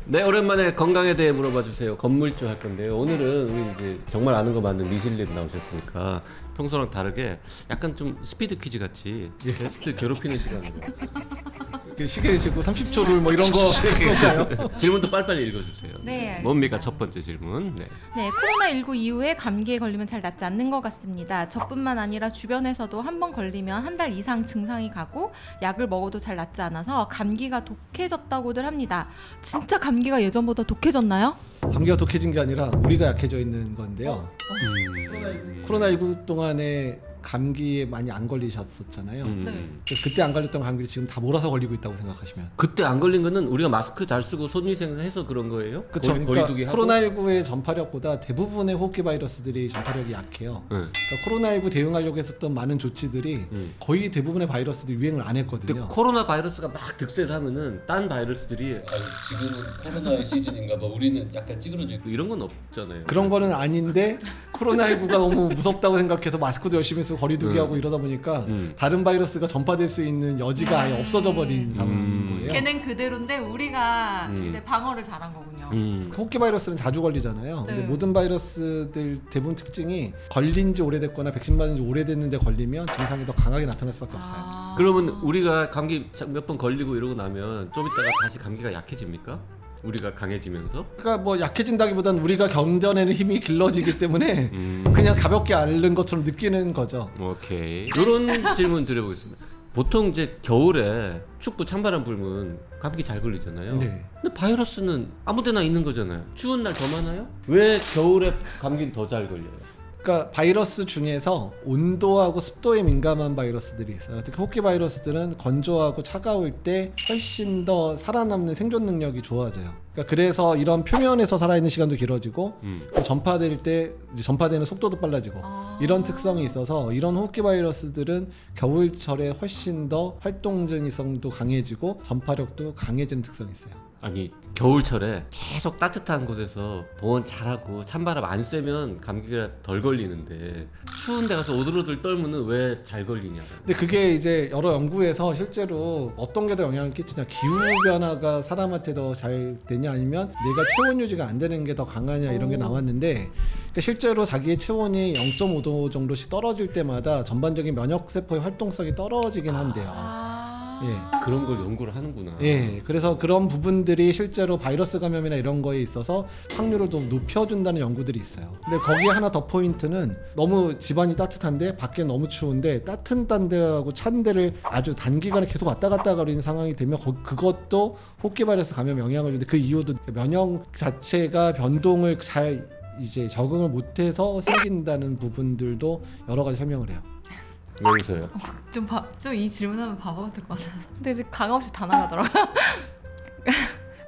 네, 오랜만에 건강에 대해 물어봐 주세요. 건물주 할 건데요. 오늘은 우리 이제 정말 아는 거 맞는 미실님 나오셨으니까 평소랑 다르게 약간 좀 스피드 퀴즈 같이 게스트 괴롭히는 시간으로 시계 재고 30초를 뭐 이런 거 그런가요? 질문도 빨리빨리 읽어주세요. 네, 알겠습니다. 뭡니까 첫 번째 질문? 네. 네, 코로나19 이후에 감기에 걸리면 잘 낫지 않는 것 같습니다. 저뿐만 아니라 주변에서도 한 번 걸리면 한 달 이상 증상이 가고 약을 먹어도 잘 낫지 않아서 감기가 독해졌다고들 합니다. 진짜 감기가 예전보다 독해졌나요? 감기가 독해진 게 아니라 우리가 약해져 있는 건데요. 코로나19 동안에 감기에 많이 안 걸리셨었잖아요. 그때 안 걸렸던 감기를 지금 다 몰아서 걸리고 있다고 생각하시면. 그때 안 걸린 거는 우리가 마스크 잘 쓰고 손위생해서 그런 거예요? 그렇죠. 거리두기 그러니까 하고? 코로나19의 전파력보다 대부분의 호흡기 바이러스들이 전파력이 약해요. 그러니까 코로나19 대응하려고 했었던 많은 조치들이 거의 대부분의 바이러스들이 유행을 안 근데 했거든요. 코로나 바이러스가 막 득세를 하면은 딴 바이러스들이 지금은 코로나의 시즌인가 봐 우리는 약간 찌그러져 있고 이런 건 없잖아요. 그런 거는 아닌데 코로나19가 너무 무섭다고 생각해서 마스크도 열심히 쓰고 거리두기 하고 이러다 보니까 다른 바이러스가 전파될 수 있는 여지가 아예 없어져 버린 상황인 거예요. 걔는 그대로인데 우리가 이제 방어를 잘한 거군요. 호흡기 바이러스는 자주 걸리잖아요. 근데 네. 모든 바이러스들 대부분 특징이 걸린 지 오래됐거나 백신 맞은 지 오래됐는데 걸리면 증상이 더 강하게 나타날 수밖에 없어요. 그러면 우리가 감기 몇 번 걸리고 이러고 나면 좀 있다가 다시 감기가 약해집니까? 우리가 강해지면서? 그러니까 뭐 약해진다기보단 우리가 견뎌내는 힘이 길러지기 때문에 그냥 가볍게 앓는 것처럼 느끼는 거죠. 오케이. 이런 질문 드려보겠습니다. 보통 이제 겨울에 춥고 찬바람 불면 감기 잘 걸리잖아요. 네. 근데 바이러스는 아무데나 있는 거잖아요. 추운 날 더 많아요? 왜 겨울에 감기는 더 잘 걸려요? 그러니까 바이러스 중에서 온도하고 습도에 민감한 바이러스들이 있어요. 특히 호흡기 바이러스들은 건조하고 차가울 때 훨씬 더 살아남는 생존 능력이 좋아져요. 그러니까 그래서 이런 표면에서 살아있는 시간도 길어지고 전파될 때 이제 전파되는 속도도 빨라지고 이런 특성이 있어서 이런 호흡기 바이러스들은 겨울철에 훨씬 더 활동성도 강해지고 전파력도 강해지는 특성이 있어요. 아니 겨울철에 계속 따뜻한 곳에서 보온 잘하고 찬바람 안 쐬면 감기가 덜 걸리는데 추운 데 가서 오들오들 떨면은 왜 잘 걸리냐. 근데 그게 이제 여러 연구에서 실제로 어떤 게 더 영향을 끼치냐, 기후 변화가 사람한테 더 잘 되냐 아니면 내가 체온 유지가 안 되는 게 더 강하냐 이런 게 나왔는데 그러니까 실제로 자기의 체온이 0.5도 정도씩 떨어질 때마다 전반적인 면역 세포의 활동성이 떨어지긴 한대요. 예. 그런 걸 연구를 하는구나. 예, 그래서 그런 부분들이 실제로 바이러스 감염이나 이런 거에 있어서 확률을 좀 높여준다는 연구들이 있어요. 근데 거기에 하나 더 포인트는 너무 집안이 따뜻한데 밖에 너무 추운데 따뜻한 데하고 찬 데를 아주 단기간에 계속 왔다 갔다 거리는 상황이 되면 그것도 호흡기 바이러스 감염 영향을 주는데 그 이유도 면역 자체가 변동을 잘 이제 적응을 못해서 생긴다는 부분들도 여러 가지 설명을 해요. 왜 웃어요? 좀 이 질문하면 바보 같을 것 같아서. 근데 이제 강 없이 다 나가더라고요.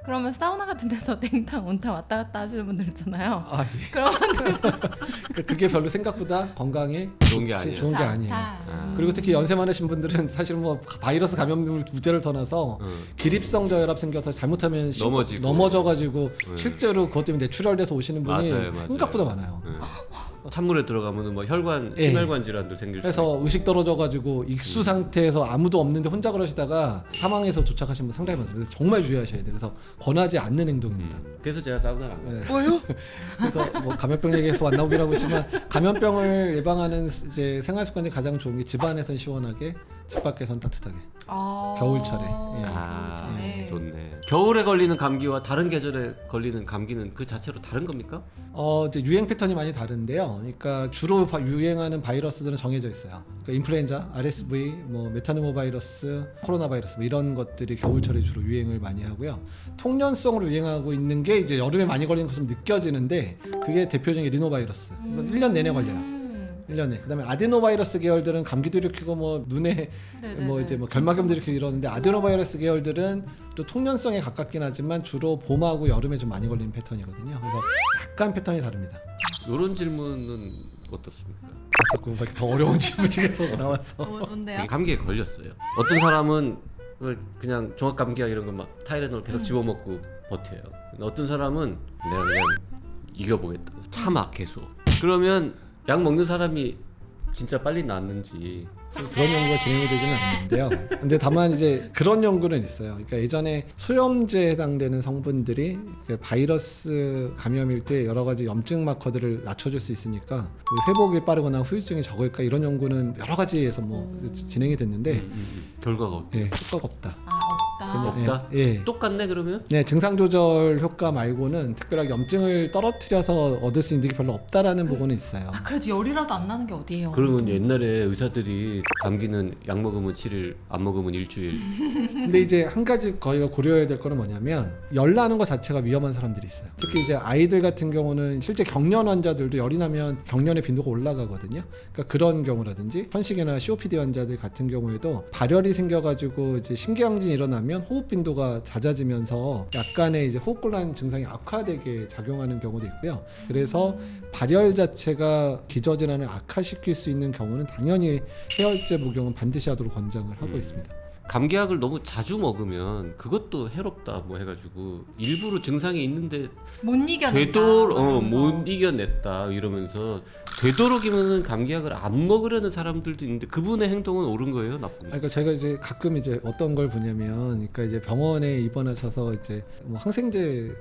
그러면 사우나 같은 데서 냉탕, 온탕 왔다 갔다 하시는 분들 있잖아요. 아, 예. 그런 분들 그게 별로 생각보다 건강에 좋은 게 아니에요. 좋은 게 아니에요. 그리고 특히 연세 많으신 분들은 사실 뭐 바이러스 감염 문제를 떠나서 기립성 저혈압 생겨서 잘못하면 넘어져가지고 실제로 그것 때문에 뇌출혈돼서 오시는 분이 맞아요. 생각보다 많아요. 찬물에 들어가면은 뭐 혈관, 예. 심혈관 질환도 생길 수 그래서 의식 떨어져가지고 익수 상태에서 아무도 없는데 혼자 그러시다가 사망해서 도착하신 분 상당히 많습니다. 그래서 정말 주의하셔야 돼요. 그래서 권하지 않는 행동입니다. 그래서 제가 사우나 안 가요. 뭐요? 그래서 뭐 감염병 얘기해서 안 나오긴 하고 있지만 감염병을 예방하는 이제 생활 습관이 가장 좋은 게 집 안에선 시원하게, 집 밖에선 따뜻하게. 겨울철에. 예. 아, 좋네. 겨울에 걸리는 감기와 다른 계절에 걸리는 감기는 그 자체로 다른 겁니까? 이제 유행 패턴이 많이 다른데요. 그러니까 주로 유행하는 바이러스들은 정해져 있어요. 그러니까 인플루엔자, RSV, 뭐 메타노모 바이러스, 코로나 바이러스 뭐 이런 것들이 겨울철에 주로 유행을 많이 하고요. 통년성으로 유행하고 있는 게 이제 여름에 많이 걸리는 것처럼 느껴지는데 그게 대표적인 리노 바이러스. 이건 1년 내내 걸려요. 1년에. 그다음에 아데노바이러스 계열들은 감기도 일으키고 뭐 눈에 뭐 이제 뭐 결막염도 일으키고 이러는데 아데노바이러스 계열들은 또 통년성에 가깝긴 하지만 주로 봄하고 여름에 좀 많이 걸리는 패턴이거든요. 그래서 약간 패턴이 다릅니다. 이런 질문은 어떻습니까? 자꾸 더 어려운 질문이 계속 나왔어. 뭔데요? 감기에 걸렸어요. 어떤 사람은 그냥 종합 감기약 이런 거 막 타이레놀 계속 집어먹고 버텨요. 근데 어떤 사람은 내가 그냥 이겨보겠다고 참아 계속. 그러면 약 먹는 사람이 진짜 빨리 낫는지 그런 연구가 진행이 되지는 않는데요. 근데 다만 이제 그런 연구는 있어요. 그러니까 예전에 소염제에 해당되는 성분들이 바이러스 감염일 때 여러 가지 염증 마커들을 낮춰줄 수 있으니까 회복이 빠르거나 후유증이 적을까 이런 연구는 여러 가지에서 뭐 진행이 됐는데 결과가 어때? 예, 효과가 없다. 아, 없다. 없다? 예. 똑같네 그러면? 네, 증상 조절 효과 말고는 특별하게 염증을 떨어뜨려서 얻을 수 있는 게 별로 없다라는 부분은 있어요. 아, 그래도 열이라도 안 나는 게 어디예요? 그러면 옛날에 의사들이 감기는 약 먹으면 7일, 안 먹으면 일주일. 근데 이제 한 가지 저희가 고려해야 될 거는 뭐냐면 열 나는 것 자체가 위험한 사람들이 있어요. 특히 이제 아이들 같은 경우는 실제 경련 환자들도 열이 나면 경련의 빈도가 올라가거든요. 그러니까 그런 경우라든지 현식이나 COPD 환자들 같은 경우에도 발열이 생겨가지고 이제 심계항진이 일어나면 호흡 빈도가 잦아지면서 약간의 이제 호흡곤란 증상이 악화되게 작용하는 경우도 있고요. 그래서 발열 자체가 기저질환을 악화시킬 수 있는 경우는 당연히 해열제 복용은 반드시 하도록 권장을 하고 있습니다. 감기약을 너무 자주 먹으면 그것도 해롭다 뭐 해가지고 일부러 증상이 있는데 못 이겨냈다. 못 이겨냈다 이러면서 되도록이면은 감기약을 안 먹으려는 사람들도 있는데 그분의 행동은 옳은 거예요, 나쁜 거예요? 그러니까 제가 이제 가끔 이제 어떤 걸 보냐면, 그러니까 이제 병원에 입원하셔서 이제 뭐 항생제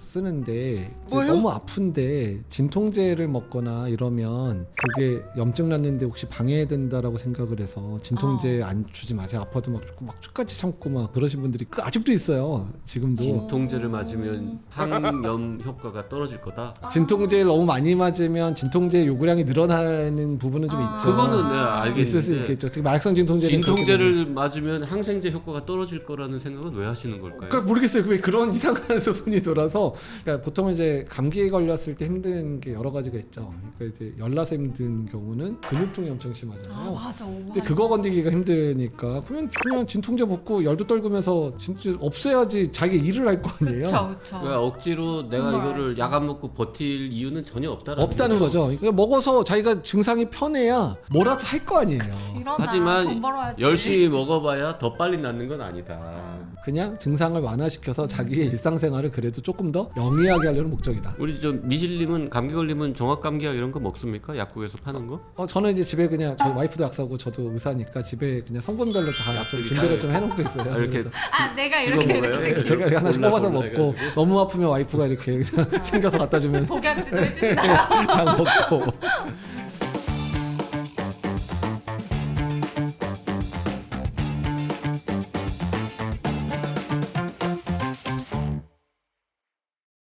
쓰는데 이제 뭐요? 너무 아픈데 진통제를 먹거나 이러면 그게 염증 났는데 혹시 방해된다라고 생각을 해서 진통제 안 주지 마세요. 아파도 막 끝까지 참고 막 그러신 분들이 아직도 있어요. 지금도. 진통제를 맞으면 항염 효과가 떨어질 거다. 진통제를 너무 많이 맞으면 진통제 요구량이 늘어나는 부분은 좀 있죠. 그거는 내가 있을 수 알겠는데 있겠죠. 특히 마약성 진통제는 진통제를 맞으면 항생제 효과가 떨어질 거라는 생각은 왜 하시는 걸까요? 그러니까 모르겠어요. 왜 그런 이상한 소문이 돌아서. 그러니까 보통 이제 감기에 걸렸을 때 힘든 게 여러 가지가 있죠. 그러니까 이제 열나서 힘든 경우는 근육통이 엄청 심하잖아요. 아, 맞아. 근데 그거 건드기가 힘드니까 그냥 진통제 먹고 열도 떨구면서 진짜 없애야지 자기 일을 할 거 아니에요. 그렇죠. 그러니까 억지로 내가 정말 이거를 알지. 약 안 먹고 버틸 이유는 전혀 없다는 거죠. 그러니까 먹어서 자기가 증상이 편해야 뭐라도 할 거 아니에요. 일어나. 하지만 돈 벌어야지. 열심히 먹어봐야 더 빨리 낫는 건 아니다. 그냥 증상을 완화시켜서 자기의 일상생활을 그래도 조금 더 영리하게 하려는 목적이다. 우리 좀 미실님은 감기 걸리면 정확 감기약 이런 거 먹습니까? 약국에서 파는 거? 저는 이제 집에 그냥 저희 와이프도 약사고 저도 의사니까 집에 그냥 성분별로 다 좀 약들이 준비를 잘- 좀 해놓고 있어요. 이렇게 그래서 아, 내가 집어 이렇게 먹어요? 이렇게 제가 이렇게 하나씩 골라 뽑아서 골라 먹고 해가지고. 너무 아프면 와이프가 이렇게 챙겨서 갖다 주면 복약지도 해주시나요? 약 먹고